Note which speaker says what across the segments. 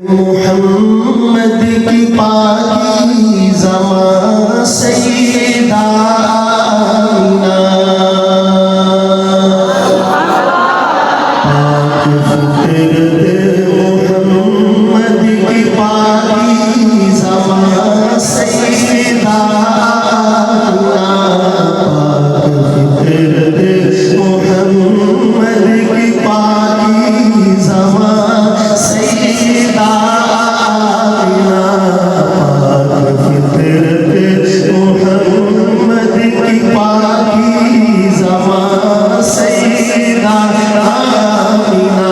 Speaker 1: محمد کی پاکیزہ ماں سیدہ آمینہ پاک فطرت محمد کی پاکیزہ ماں سیدہ آمینہ پاک فطرت محمد کی پاکیزہ ماں سیدہ آمینہ پاک فطرت محمد کی پاکیزہ ماں سیدہ آمینہ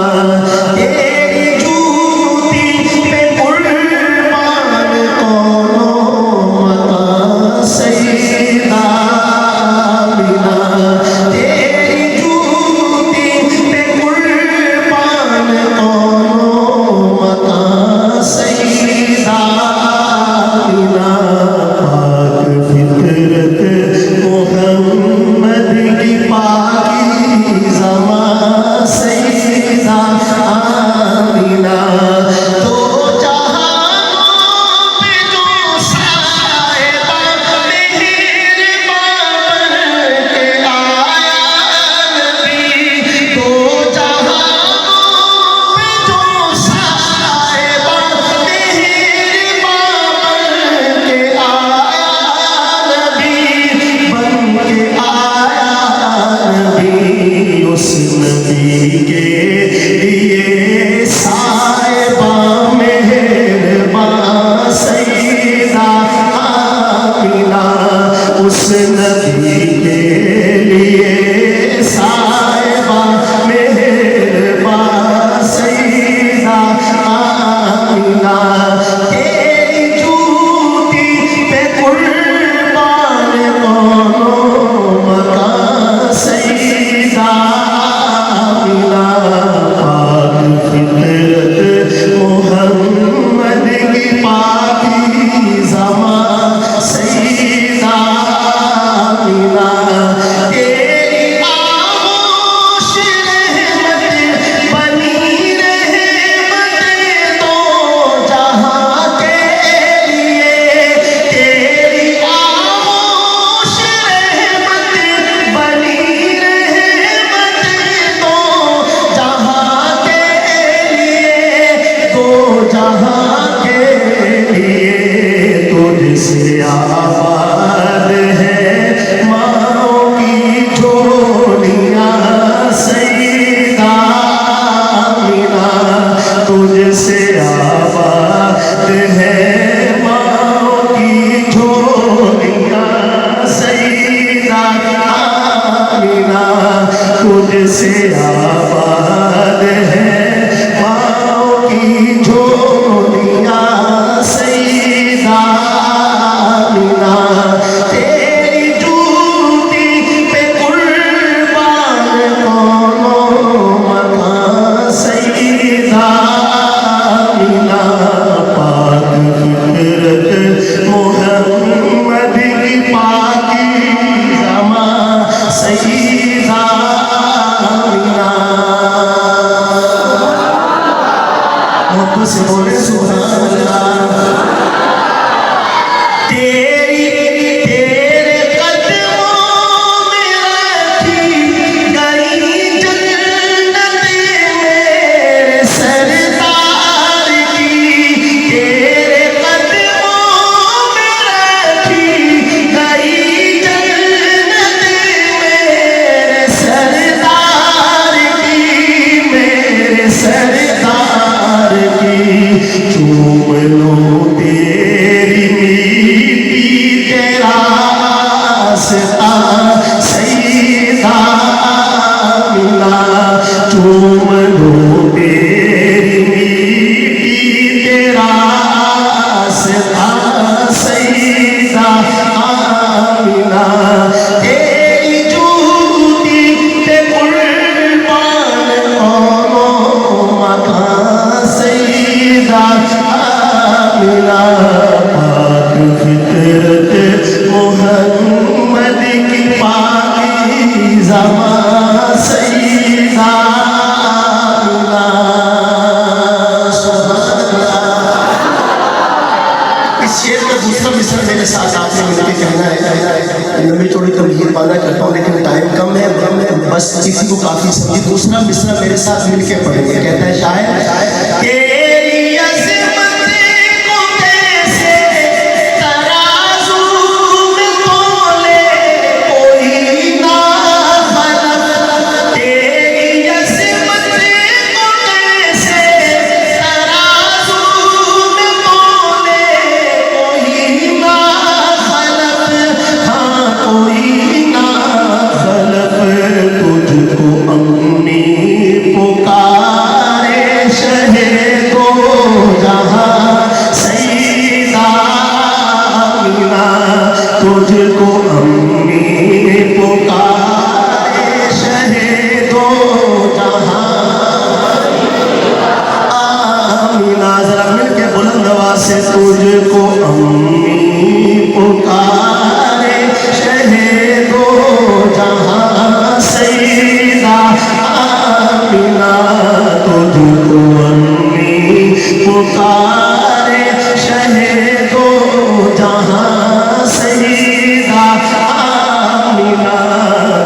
Speaker 1: تیری جوتی پہ قربان کونوں متا سیدہ آمینہ تیری جوتی پہ قربان کونوں متا سیدہ آمینہ پاک فطرت محمد کی پاکیزہ ماں سیدہ آمینہ دو جہانوں پہ جو صاحبہ مہربان بن کے آیا نبی دو جہانوں پہ جو صاحبہ مہربان بن کے آیا نبی بن کے آیا نبی اس نبی کے لیے صاحبہ مہربان سیدہ آمینہ اس نبی کے لیے صاحبہ مہربان سیدہ آمینہ تیری جوتی پہ قربان کونوں متا سیدہ آمینہ پاک فطرت محمد کی پاکیزہ ماں سیدہ آمینہ تیری آغوش رحمت بنی رحمت دو جہاں کے لیے تیری آغوش رحمت بنی رحمت دو جہاں کے لیے دو جہاں کے لیے تجھ سے آباد ہے ماں کی جھولیاں سیدہ آمینہ تجھ سے آباد ہے ماں کی جھولیاں سیدہ آمینہ تجھ سے آباد ہے ماں کی جھولیاں سیدہ آمینہ تیری جوتی پہ قربان کونوں متا سیدہ آمینہ پاک فطرت محمد کی پاکیزہ ماں سیدہ آمینہ محبت سے بولے سبحان اللہ تیرے قدموں میں رکھی گئی جنت میرے سردار کی تیرے قدموں میں رکھی گئی جنت میرے سردار کی میرے سردار کی چوم لو تیری میٹی تیرا آستا سیدہ آمینہ چوم لو تیری میٹی تیرا آستا سیدہ آمینہ تیری جوتی پہ قربان کونوں متا سیدہ آمینہ پاک فطرت محمد کی پاکیزہ ماں سیدہ آمینہ سبحان اللہ دوسرا مصرع میرے ساتھ آپ نے مل کے کہنا ہے. میں بھی تھوڑی تمہید پانا کرتا ہوں لیکن ٹائم کم ہے, بس کسی کو کافی سمجھی. دوسرا مصرع میرے ساتھ مل کے پڑھیں گے. کہتا ہے شاعر تیری عظمت کو کیسے ترازو میں تولے کوئی نہ خلق. تیری عظمت کو کیسے ترازو میں تولے کوئی نہ خلق. ہاں کوئی نہ خلق. تجھ کو امی پکارے شہ دو جہاں سیدہ آمینہ. تجھ کو امی پکارے شہ دو جہاں آمینہ. ذرا مل کے بلند آواز سے تجھ کو امی پکارے شہ دو جہاں سیدہ آمینہ. تجھ کو امی پکارے شہ دو جہاں سیدہ آمینہ.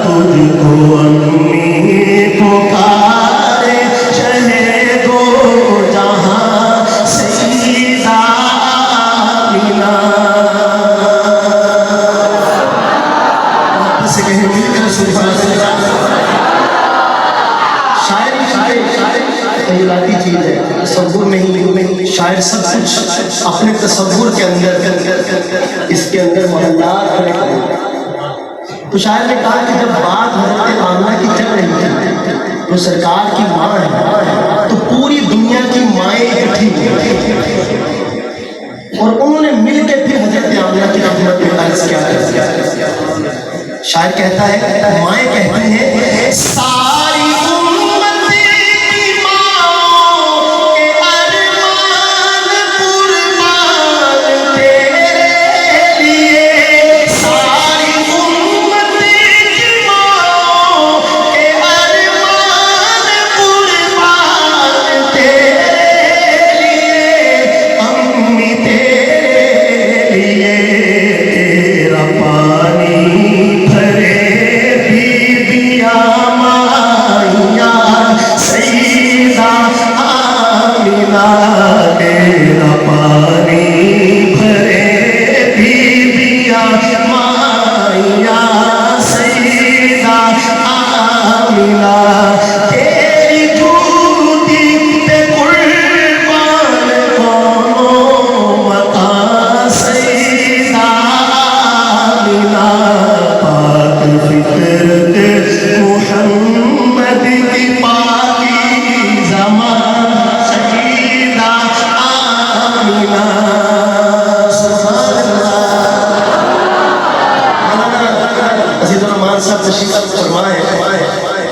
Speaker 1: تجھ کو امی پکارے شہ دو جہاں سیدہ آمینہ. واپس سے کہیں مل کر سبحان اللہ. تخیلاتی چیز ہے, تصور نہیں. شاعر سب کچھ اپنے تصور کے اندر اس کے اندر محلات کھڑے کرے. تو شاعر نے کہا کہ جب بات حضرت آمنہ کی چل رہی تھی تو سرکار کی ماں ہے تو پوری دنیا کی مائیں اکٹھی ہوئی اور انہوں نے مل کے پھر حضرت آمنہ کی خدمت میں عرض کیا. شاعر کہتا ہے, مائیں کہتی ہیں ساری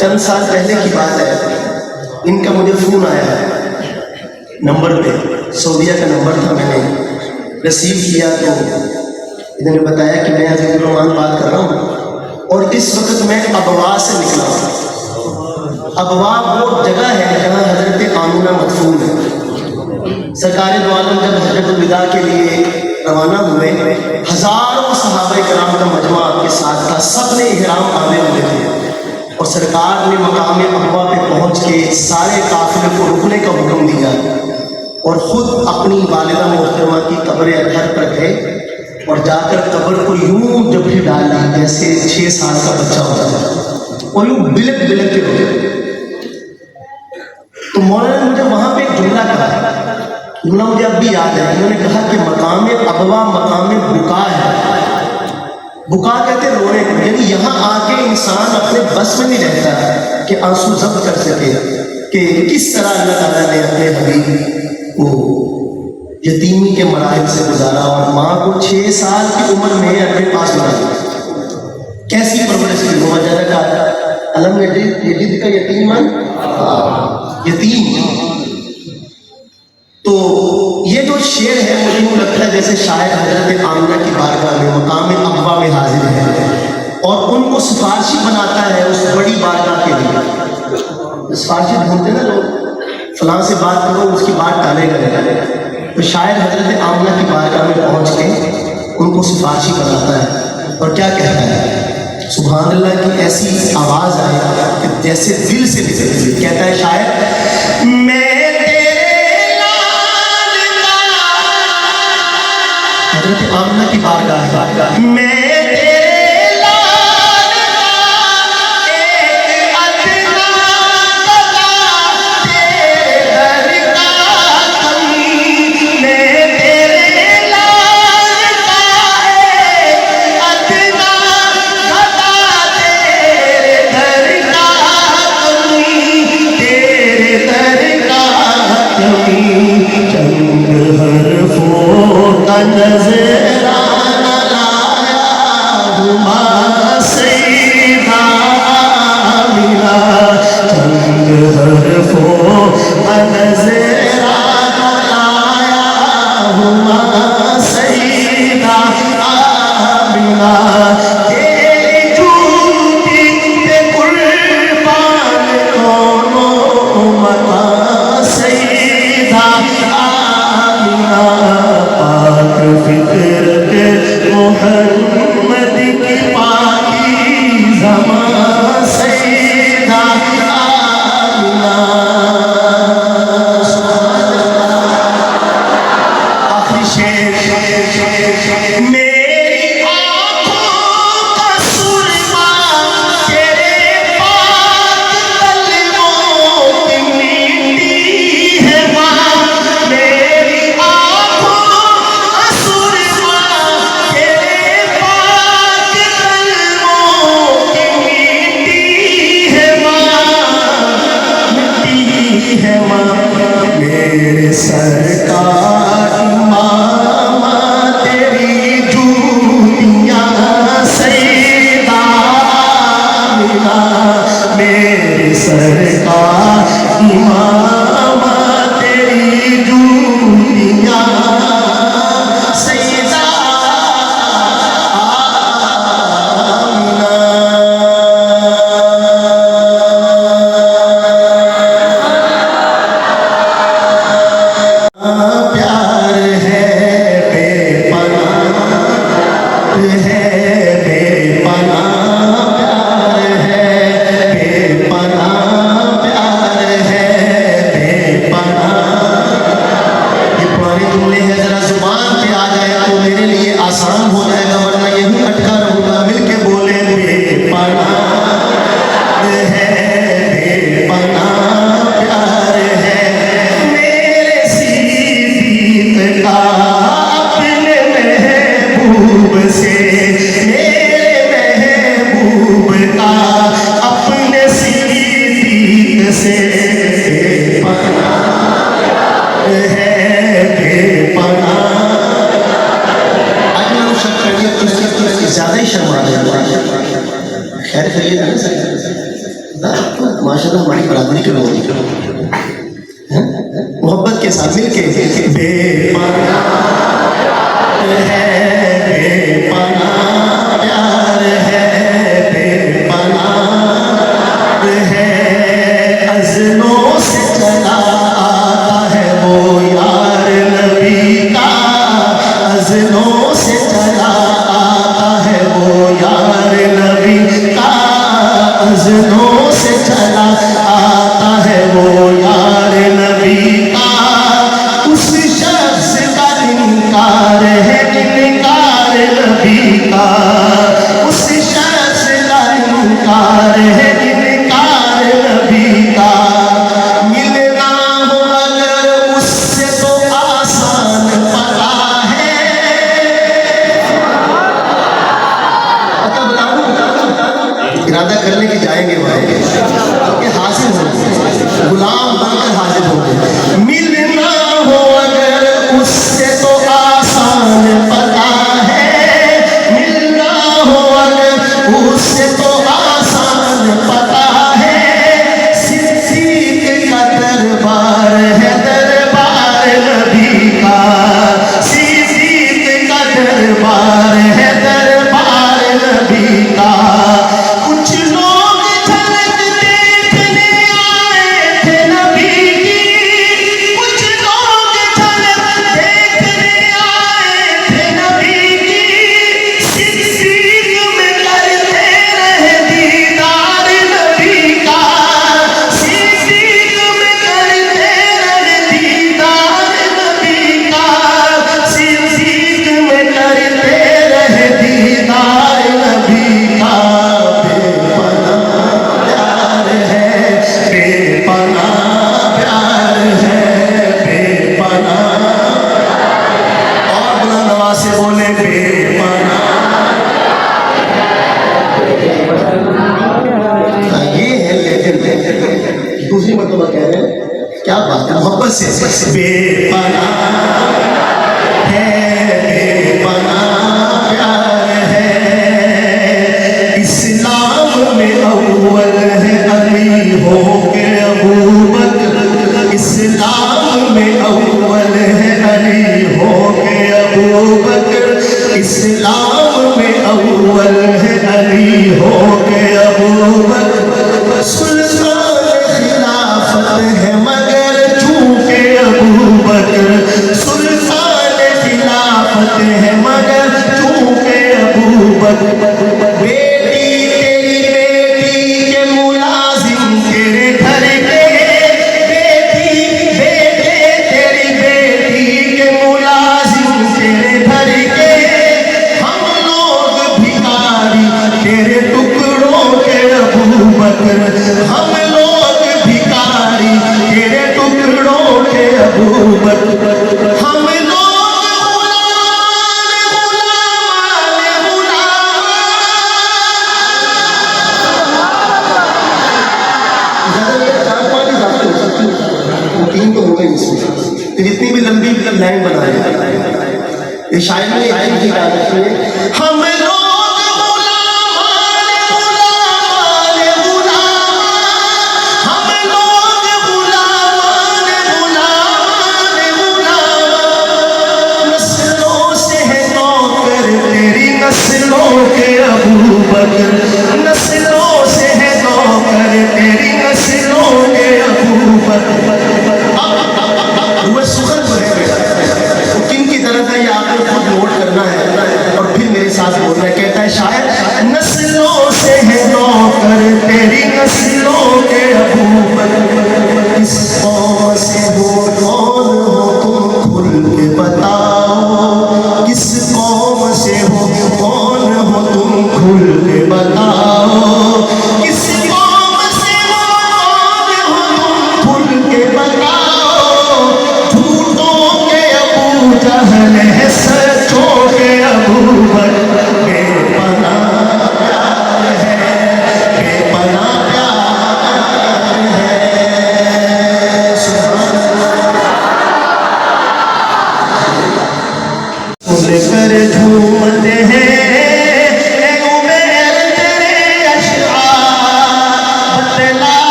Speaker 1: چند سال پہلے کی بات ہے, ان کا مجھے فون آیا ہے نمبر پہ, سعودیہ کا نمبر تھا. میں نے ریسیو کیا تو انہوں نے بتایا کہ میں حضرت الرحمان بات کر رہا ہوں اور اس وقت میں ابوا سے نکلا ہوں. ابوا وہ جگہ ہے جہاں حضرت آمنہ مدفون ہے. سرکار دو عالم جب حجۃ الوداع کے لیے روانہ ہوئے, ہزاروں صحابہ کرام کا مجمع آپ کے ساتھ تھا. سب نے احرام باندھے ہوئے تھے اور سرکار نے مقام ابوا پہ پہنچ کے سارے قافلے کو رکنے کا حکم دیا اور خود اپنی والدہ محترمہ کی قبر اطہر پر گئے اور جا کر قبر کو یوں جبھی ڈال دی جیسے 6 سال کا بچہ ہوتا ہے اور یوں بلک بلک کے روتے. تو مولانا نے مجھے وہاں پہ ایک جملہ کہا, جملہ مجھے اب بھی یاد ہے. انہوں نے کہا کہ مقام ابوا مقام بکا ہے. بکا کہتے رونے کو, یعنی یہاں آ کے انسان اپنے بس میں نہیں رہتا کہ آنسو ضبط کر سکے کہ کس طرح اللہ تعالیٰ نے اپنے حبیب کو یتیمی کے مراحل سے گزارا اور ماں کو 6 سال کی عمر میں اپنے پاس بنا. کیسی پرورش کی ہوا جانا کا علم یجد کا یتیمن یتیم. تو یہ جو شعر ہے مجھے یوں لگتا ہے جیسے شاعر حضرت آمنہ کی بارگاہ میں مقام ابوا میں حاضر ہے اور ان کو سفارشی بناتا ہے اس بڑی بارگاہ کے لیے. سفارشی ڈھونڈتے نا لوگ, فلاں سے بات کرو اس کی بات ٹالے گئے. تو تو شاعر حضرت آمنہ کی بارگاہ میں پہنچ کے ان کو سفارشی بناتا ہے اور کیا کہتا ہے؟ سبحان اللہ کی ایسی آواز آئے کہ جیسے دل سے نکلتی ہے. کہتا ہے شاعر میں تیرے لال کا، حضرت آمنہ کی بارگاہ میں ماشاءاللہ ہماری برادری کے لوگ محبت کے ساتھ مل کے بے پناہ ہے، بے پناہ پیار ہے، بے پناہ ہے، ازلوں سے چلا آتا ہے وہ یار نبی کا، ازلوں سے چلا آتا ہے وہ یار نبی کا، ازلوں سے چلا آتا ہے وہ یار نبی کا. اس شخص کا انکار ہے انکار نبی کا، اس شخص کا انکار ہے انکار نبی کا. ملنا ہو اگر اس سے تو آسان پتا ہے. ارادہ کر لیں کہ جائیں گے وہاں کہ حاضر ہوں گے، غلام بن کر حاضر ہوں گے. ملنا ہو اگر اس سے تو آسان اسلام میں اول ہے علی ہو کے ابو بکر، سلطان خلافت ہے مگر چونکہ ابو بکر، سلطان خلافت ہے مگر چونکہ ابو بکر، بیٹی تیری بیٹی کے ملازم تیرے گھر کے، بیٹی بیٹے تیری بیٹی کے ملازم تیرے گھر کے، ہم لوگ بھکاری تیرے ٹکڑوں کے ابو بکر، ہم لوگ بھکاری تیرے ٹکڑوں کے ابو بکر، ہم لوگ پھر اتنی بھی لمبی لائن بنا ہے، یہ شاعر نے لائن کی بات رکھی ہے، ہم لوگ نسلوں کے ابو بکر، نسلوں سے ہے نوکر تیری نسلوں کے ابو بکر، وہ سخن جو ہے کن کی طرف ہے یہ آپ کو خود نوٹ کرنا ہے اور پھر میرے ساتھ بولنا ہے، کہتا ہے شاعر نسلوں سے ہے نوکر تیری نسلوں کے ابو بکر، کس قوم سے ہو کون ہو تم کھل کے بتاؤ، کس قوم سے ہو کون ہو تم کھل کے بتاؤ، کس قوم سے ہو کون ہو تم کھل کے بتاؤ، جھوٹوں کے ابو جہل ہے سر